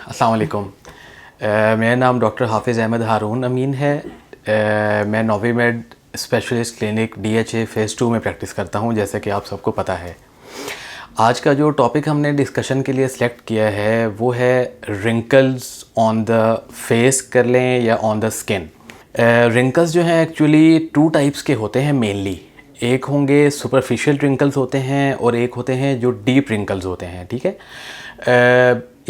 अस्सलाम वालेकुम। मेरा नाम डॉक्टर हाफिज़ अहमद हारून अमीन है। मैं नोविमेड स्पेशलिस्ट क्लिनिक DHA फ़ेज़ 2 में प्रैक्टिस करता हूं, जैसे कि आप सबको पता है। आज का जो टॉपिक हमने डिस्कशन के लिए सिलेक्ट किया है वो है रिंकल्स ऑन द फेस कर लें या ऑन द स्किन। रिंकल्स जो हैं एक्चुअली 2 टाइप्स के होते हैं मेनली। एक होंगे सुपरफिशियल रिंकल्स होते हैं और एक होते हैं जो डीप रिंकल्स होते हैं, ठीक है।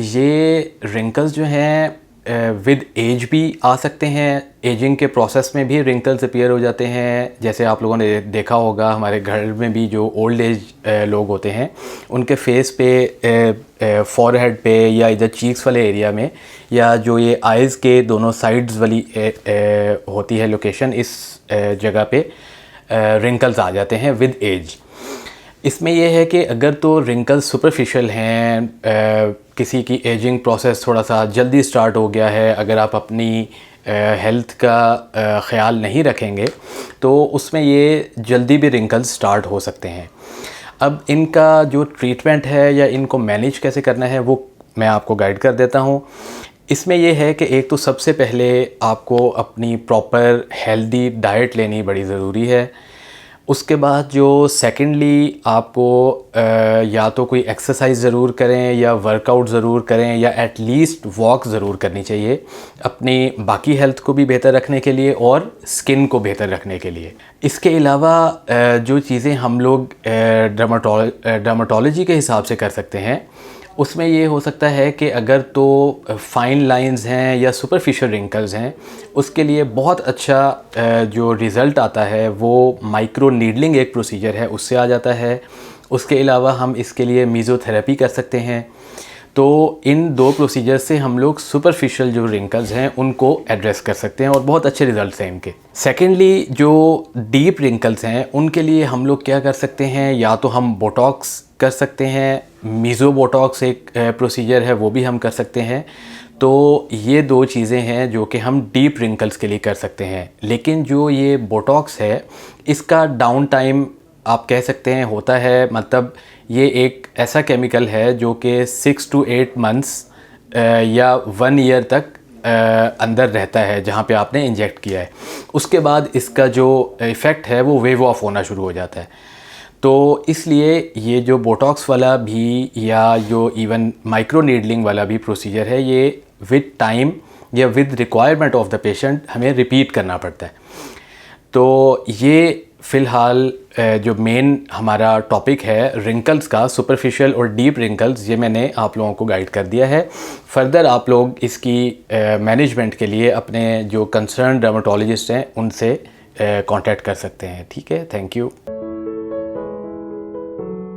ये रिंकल्स जो हैं विद एज भी आ सकते हैं। एजिंग के प्रोसेस में भी रिंकल्स अपीयर हो जाते हैं। जैसे आप लोगों ने देखा होगा हमारे घर में भी जो ओल्ड एज लोग होते हैं उनके फेस पे फॉरहेड पे या इधर चीक्स वाले एरिया में या जो ये आइज़ के दोनों साइड्स वाली होती है लोकेशन, इस जगह पे रिंकल्स आ जाते हैं विद एज। इसमें यह है कि अगर तो रिंकल्स सुपरफिशियल हैं, किसी की एजिंग प्रोसेस थोड़ा सा जल्दी स्टार्ट हो गया है, अगर आप अपनी हेल्थ का ख़्याल नहीं रखेंगे तो उसमें ये जल्दी भी रिंकल्स स्टार्ट हो सकते हैं। अब इनका जो ट्रीटमेंट है या इनको मैनेज कैसे करना है वो मैं आपको गाइड कर देता हूँ। इसमें यह है कि एक तो सबसे पहले आपको अपनी प्रॉपर हेल्दी डाइट लेनी बड़ी ज़रूरी है। उसके बाद जो सेकेंडली आपको या तो कोई एक्सरसाइज ज़रूर करें या वर्कआउट ज़रूर करें या एटलीस्ट वॉक ज़रूर करनी चाहिए अपनी बाकी हेल्थ को भी बेहतर रखने के लिए और स्किन को बेहतर रखने के लिए। इसके अलावा जो चीज़ें हम लोग डर्माटोलॉजी के हिसाब से कर सकते हैं उसमें ये हो सकता है कि अगर तो फाइन लाइंस हैं या सुपरफिशियल रिंकल्स हैं उसके लिए बहुत अच्छा जो रिज़ल्ट आता है वो माइक्रो नीडलिंग एक प्रोसीजर है, उससे आ जाता है। उसके अलावा हम इसके लिए मीज़ोथेरेपी कर सकते हैं। तो इन 2 प्रोसीजर से हम लोग सुपरफिशियल जो रिंकल्स हैं उनको एड्रेस कर सकते हैं और बहुत अच्छे रिज़ल्ट हैं इनके। सेकेंडली जो डीप रिंकल्स हैं उनके लिए हम लोग क्या कर सकते हैं, या तो हम बोटॉक्स कर सकते हैं, मीज़ो बोटॉक्स एक प्रोसीजर है वो भी हम कर सकते हैं। तो ये 2 चीज़ें हैं जो कि हम डीप रिंकल्स के लिए कर सकते हैं। लेकिन जो ये बोटॉक्स है इसका डाउन टाइम आप कह सकते हैं होता है, मतलब ये एक ऐसा केमिकल है जो कि 6 to 8 मंथ्स या 1 ईयर तक अंदर रहता है जहाँ पे आपने इंजेक्ट किया है। उसके बाद इसका जो इफ़ेक्ट है वो वेव ऑफ होना शुरू हो जाता है। तो इसलिए ये जो बोटॉक्स वाला भी या जो इवन माइक्रो नीडलिंग वाला भी प्रोसीजर है ये विद टाइम या with requirement of the patient हमें रिपीट करना पड़ता है। तो ये फ़िलहाल जो मेन हमारा टॉपिक है रिंकल्स का, सुपरफिशियल और डीप रिंकल्स, ये मैंने आप लोगों को गाइड कर दिया है। फर्दर आप लोग इसकी मैनेजमेंट के लिए अपने जो कंसर्न डर्मेटोलॉजिस्ट हैं उनसे कांटेक्ट कर सकते हैं। ठीक है, थैंक यू।